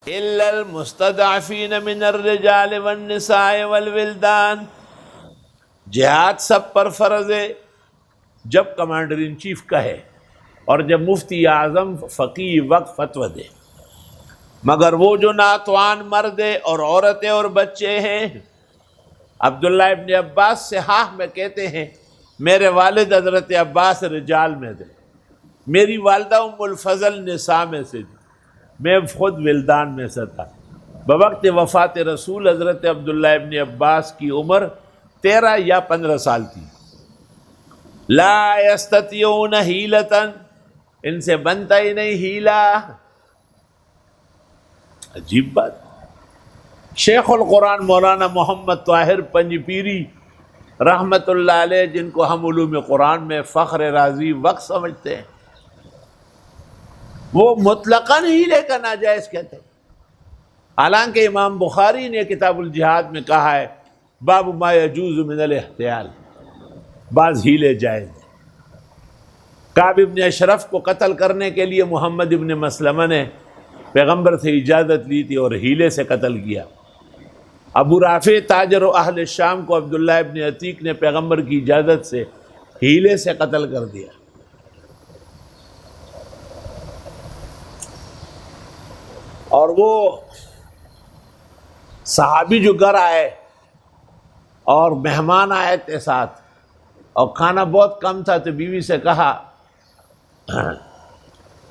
الا المستضعفین من الرجال والنساء والولدان، جہاد سب پر فرض ہے جب کمانڈر ان چیف کہے اور جب مفتی اعظم فقی وقت فتویٰ دے، مگر وہ جو ناتوان مرد اور عورتیں اور بچے ہیں۔ عبداللہ ابن عباس صحاح میں کہتے ہیں میرے والد حضرت عباس رجال میں تھے، میری والدہ ام الفضل نساء میں سے تھی، میں خود ولدان میں سے تھا۔ بوقت وفات رسول حضرت عبداللہ ابن عباس کی عمر 13 یا 15 سال تھی۔ لا یستطیعون حیلتن، ان سے بنتا ہی نہیں ہیلا۔ عجیب بات۔ شیخ القرآن مولانا محمد طاہر پنجپیری رحمت اللہ علیہ، جن کو ہم علوم قرآن میں فخر رازی وقت سمجھتے ہیں، وہ مطلقاً ہیلے کا ناجائز کہتے ہیں، حالانکہ امام بخاری نے کتاب الجہاد میں کہا ہے باب ما یجوز من الاحتیال، بعض ہیلے جائز ہیں۔ کعب ابن اشرف کو قتل کرنے کے لیے محمد ابن مسلمہ نے پیغمبر سے اجازت لی تھی اور ہیلے سے قتل کیا۔ ابو رافع تاجر و اہل شام کو عبداللہ ابن عتیق نے پیغمبر کی اجازت سے ہیلے سے قتل کر دیا۔ اور وہ صحابی جو گھر آئے اور مہمان آئے تھے ساتھ اور کھانا بہت کم تھا، تو بیوی سے کہا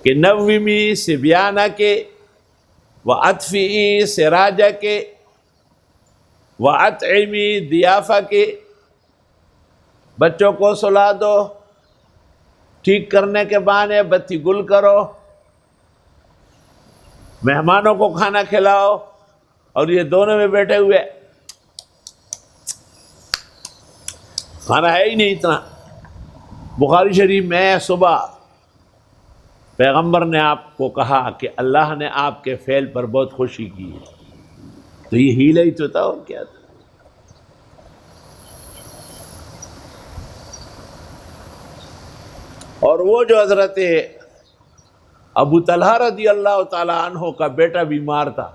کہ نومی صبیانہ کے وَأَطْفِئِ سِرَاجَ کے وَأَطْعِمِ ضِیَافَ کے، بچوں کو سلا دو، ٹھیک کرنے کے بہانے بتی گل کرو، مہمانوں کو کھانا کھلاؤ، اور یہ دونوں میں بیٹھے ہوئے کھانا ہے ہی نہیں اتنا۔ بخاری شریف میں صبح پیغمبر نے آپ کو کہا کہ اللہ نے آپ کے فعل پر بہت خوشی کی ہے، تو یہ ہیلا ہی تو تھا اور کیا تھا۔ اور وہ جو حضرت ابو طلحہ رضی اللہ تعالی عنہ کا بیٹا بیمار تھا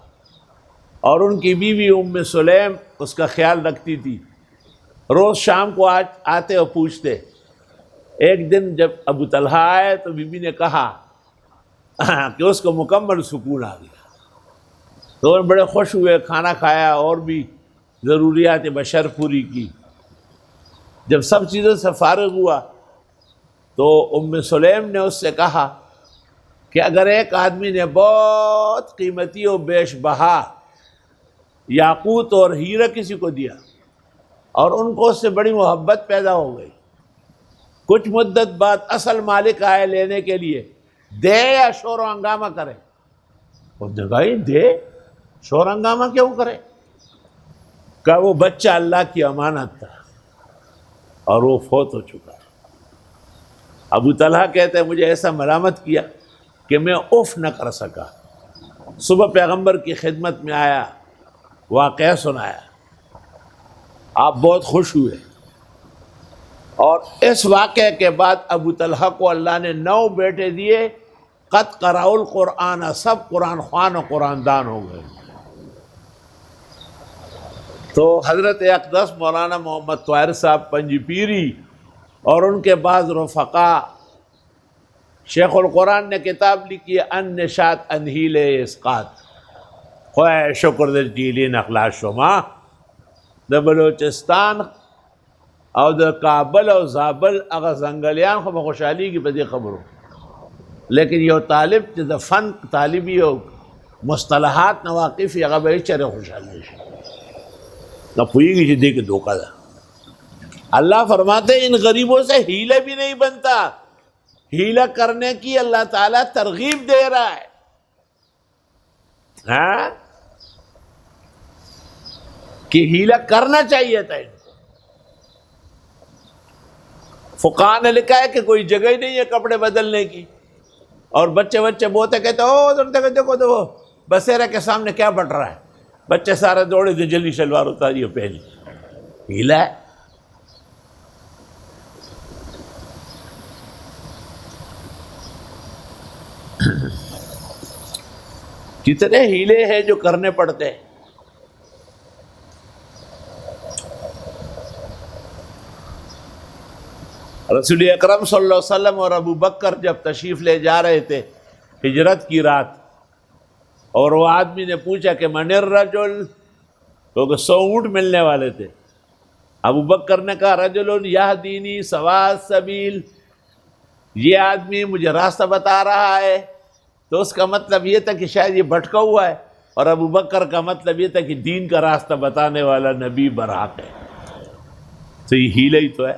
اور ان کی بیوی ام سلیم اس کا خیال رکھتی تھی، روز شام کو آتے اور پوچھتے۔ ایک دن جب ابو طلحہ آئے تو بیوی نے کہا کہ اس کو مکمل سکون آ گیا، تو وہ بڑے خوش ہوئے، کھانا کھایا اور بھی ضروریات بشر پوری کی۔ جب سب چیزوں سے فارغ ہوا تو ام سلیم نے اس سے کہا کہ اگر ایک آدمی نے بہت قیمتی و بیش بہا یاقوت اور ہیرا کسی کو دیا اور ان کو اس سے بڑی محبت پیدا ہو گئی، کچھ مدت بعد اصل مالک آئے لینے کے لیے، دے یا شور و ہنگامہ کرے؟ اس نے کہا دے، شور ہنگامہ کیوں کرے؟ کہا وہ بچہ اللہ کی امانت تھا اور وہ فوت ہو چکا ہے۔ ابو طلحہ کہتے ہیں مجھے ایسا ملامت کیا کہ میں اف نہ کر سکا۔ صبح پیغمبر کی خدمت میں آیا، واقعہ سنایا، آپ بہت خوش ہوئے، اور اس واقعے کے بعد ابو طلحہ کو اللہ نے 9 بیٹے دیے، قد قرأوا القرآن، سب قرآن خوان و قرآن دان ہو گئے۔ تو حضرت اقدس مولانا محمد طاہر صاحب پنجپیری اور ان کے بعض رفقا، شیخ القرآن نے کتاب لکھی ہے النشاط انہیل اسقاط، خواہ شکر دل جیلی نخلا شما، دا بلوچستان او دا کابل او زابل اگر زنگلیان خو بخوشحالی کی بدی خبرو، لیکن یہ طالب دا فن طالبی ہو مصطلحات نواقفی اگر بہی چرے خوشحالی شی نہ پوئی گی جدی کے دھوکہ دا۔ اللہ فرماتے ان غریبوں سے ہیلہ بھی نہیں بنتا، ہیلہ کرنے کی اللہ تعالیٰ ترغیب دے رہا ہے۔ ہاں کہ ہیلہ کرنا چاہیے تھا ان کو۔ فقہاء نے لکھا ہے کہ کوئی جگہ ہی نہیں ہے کپڑے بدلنے کی، اور بچے بہت ہے کہتے او دیکھو تو بسیرا کے سامنے کیا بٹ رہا ہے، بچے سارے دوڑے تھے جلدی شلوار اتاری اور پہنی، ہیلہ ہے۔ کتنے ہیلے ہیں جو کرنے پڑتے ہیں. رسول اکرم صلی اللہ علیہ وسلم اور ابو بکر جب تشریف لے جا رہے تھے ہجرت کی رات، اور وہ آدمی نے پوچھا کہ من الرجل، تو 100 اونٹ ملنے والے تھے. ابو بکر نے کہا رجل یہدینی سواء السبیل، یہ آدمی مجھے راستہ بتا رہا ہے. تو اس کا مطلب یہ تھا کہ شاید یہ بھٹکا ہوا ہے، اور ابو بکر کا مطلب یہ تھا کہ دین کا راستہ بتانے والا نبی برحق ہے. تو یہ ہیلہ ہی تو ہے.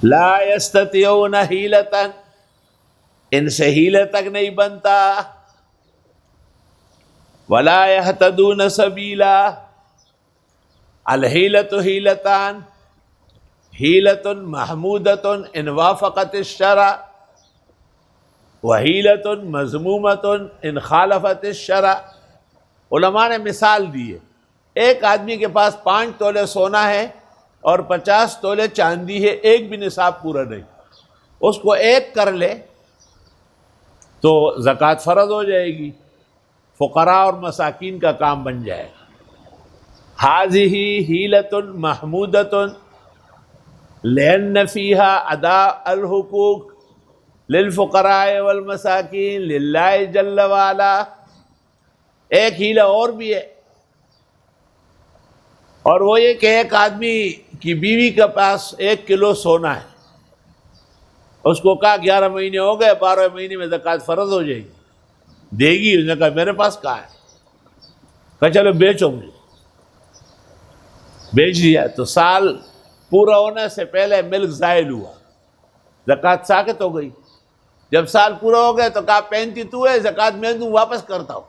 لا یستطیعون حیلۃ، ان سے ہیلہ تک نہیں بنتا. ولا یہتدون سبیلا، الحیلۃ حیلتان، حیلۃ محمودۃ ان وافقت الشرع، وحیلۃ مذمومۃ ان خالفت الشرع. علماء نے مثال دی ہے، ایک آدمی کے پاس 5 تولے سونا ہے اور 50 تولے چاندی ہے، ایک بھی نصاب پورا نہیں، اس کو ایک کر لے تو زکوٰۃ فرض ہو جائے گی، فقراء اور مساکین کا کام بن جائے گا. ھذہ حیلۃ محمودۃ لأن فیہا اداء الحقوق للفقراء والمساکین للہ جل وعلا. ایک ہیلہ اور بھی ہے، اور وہ یہ کہ ایک آدمی کی بیوی کے پاس 1 کلو سونا ہے، اس کو کہا 11 مہینے ہو گئے، 12 مہینے میں زکوٰۃ فرض ہو جائے گی، دے گی؟ اس نے کہا میرے پاس کہاں ہے. کہا چلو بیچو مجھے. بیچ دیا تو سال پورا ہونے سے پہلے ملک زائل ہوا، زکوٰۃ ساقط ہو گئی. جب سال پورا ہو گیا تو کہا 35 تو ہے، زکوٰۃ میں دوں، واپس کرتا ہوں.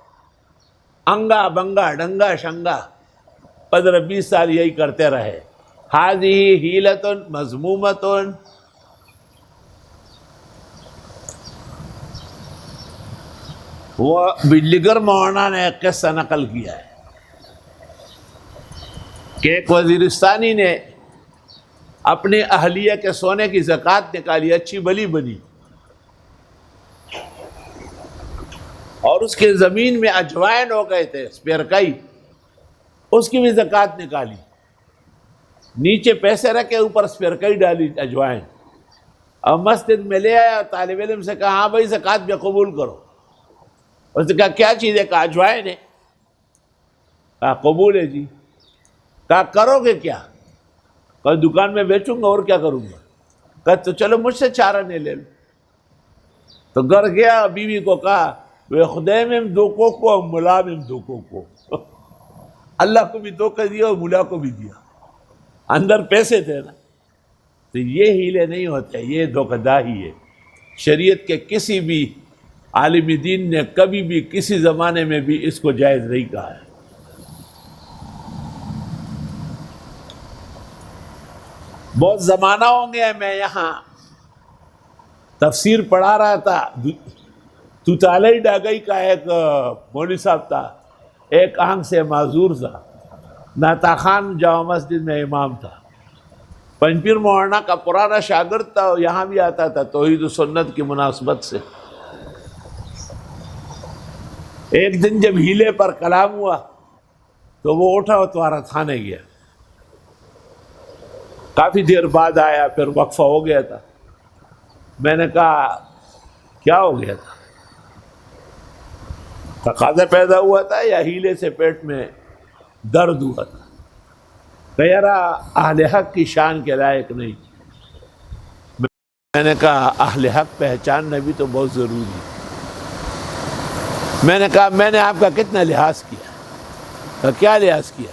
انگا بنگا ڈنگا شنگا 15-20 سال یہی کرتے رہے. ھذہ حیلۃ مذمومۃ. وہ بجلیگر مولانا نے ایک قصہ نقل کیا ہے کہ ایک وزیرستانی نے اپنی اہلیہ کے سونے کی زکوٰۃ نکالی، اچھی بلی بنی، اور اس کے زمین میں اجوائن ہو گئے تھے، اسپیرکئی، اس کی بھی زکوٰۃ نکالی. نیچے پیسے رکھے، اوپر اسپیرکئی ڈالی اجوائن، اور مسجد میں لے آیا، طالب علم سے کہا ہاں بھائی زکوٰۃ بھی قبول کرو. اس نے کہا کیا چیز ہے؟ کہا اجوائن ہے. کہا قبول ہے جی. کہا کرو گے کیا؟ کہا دکان میں بیچوں گا، اور کیا کروں گا. کہا تو چلو مجھ سے چارہ لے لو. تو گھر گیا، بیوی کو کہا وہ خدے میں دھوکوں کو اور ملا میں دھوکوں کو، اللہ کو بھی دھوکہ دیا اور ملا کو بھی دیا، اندر پیسے تھے نا. تو یہ ہیلے نہیں ہوتے، یہ دھوکہ دہی ہے. شریعت کے کسی بھی عالم دین نے کبھی بھی کسی زمانے میں بھی اس کو جائز نہیں کہا ہے. بہت زمانہ ہو گیا میں یہاں تفسیر پڑھا رہا تھا، توتالی ڈاگئی کا ایک مولوی صاحب تھا، ایک آنکھ سے معذور تھا، نعتا خان جامع مسجد میں امام تھا، پنجپیر مولانا کا پرانا شاگرد تھا، یہاں بھی آتا تھا توحید و سنت کی مناسبت سے. ایک دن جب ہیلے پر کلام ہوا تو وہ اٹھا اور تمہارا تھانے گیا. کافی دیر بعد آیا، پھر وقفہ ہو گیا تھا. میں نے کہا کیا ہو گیا تھا؟ تقاضا پیدا ہوا تھا یا ہیلے سے پیٹ میں درد ہوا تھا؟ کہ یار اہل حق کی شان کے لائق نہیں. میں نے کہا اہل حق پہچاننا بھی تو بہت ضروری ہے. میں نے کہا میں نے آپ کا کتنا لحاظ کیا؟ کہا کیا لحاظ کیا؟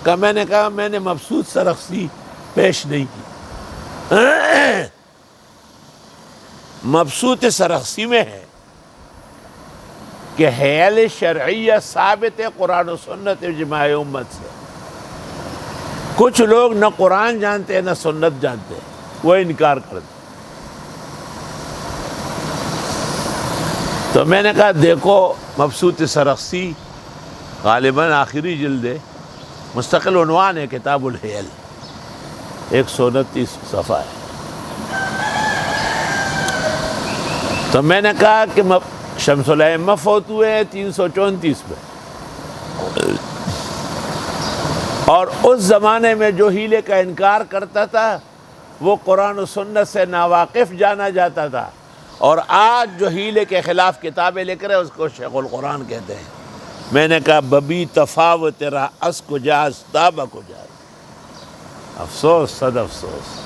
کہا میں نے کہا میں نے مبسوط سرخسی پیش نہیں کی. مبسوط سرخسی میں ہے کہ حیل شرعیہ ثابت ہے قرآن و سنت اجماع امت سے. کچھ لوگ نہ قرآن جانتے ہیں نہ سنت جانتے ہیں، وہ انکار کرتے. تو میں نے کہا دیکھو مبسوط سرخسی غالباً آخری جلد ہے، مستقل عنوان ہے کتاب الحیل، 129 صفحہ ہے. تو میں نے کہا کہ شمس الائمہ فوت ہوئے ہیں 334 میں، اور اس زمانے میں جو حیلے کا انکار کرتا تھا وہ قرآن و سنت سے ناواقف جانا جاتا تھا، اور آج جو حیلے کے خلاف کتابیں لکھ رہے اس کو شیخ القرآن کہتے ہیں۔ میں نے کہا ببی تفاوت تیرا اس کو جاز تابہ کو جاز، افسوس صد افسوس۔